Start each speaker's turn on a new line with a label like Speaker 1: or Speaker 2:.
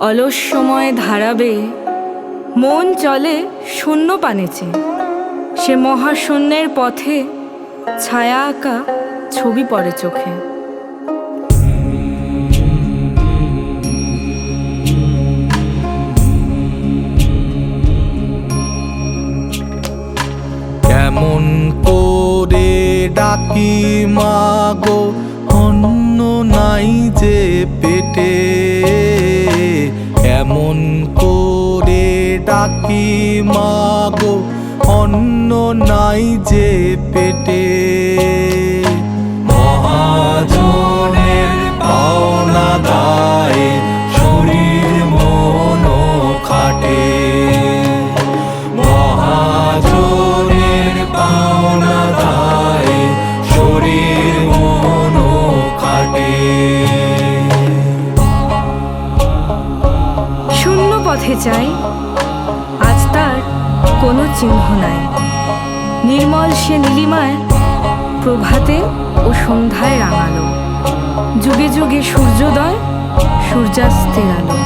Speaker 1: অলস সময় ধারাবে মন চলে শূন্য পানেচে। সে মহাশূন্যের পথে ছায়া আঁকা ছবি পড়ে চোখে।
Speaker 2: কেমন করে ডাকি মাগো, অন্ন নাই যে পেটে। কেমন করে ডাকি মাগো, অন্ন নাই যে পেটে। মহাজনের পাওনা দায়ে শরীর মন খাটে। মহাজনের পাওনা দায়ে শরীর মন খাটে।
Speaker 1: শূন্য পথে চাই, আজ তার কোনো চিহ্ন নাই। নির্মল সে নীলিমায় প্রভাতে ও সন্ধ্যায় রাঙালো। যুগে যুগে সূর্যোদয়, সূর্যাস্তের আলো।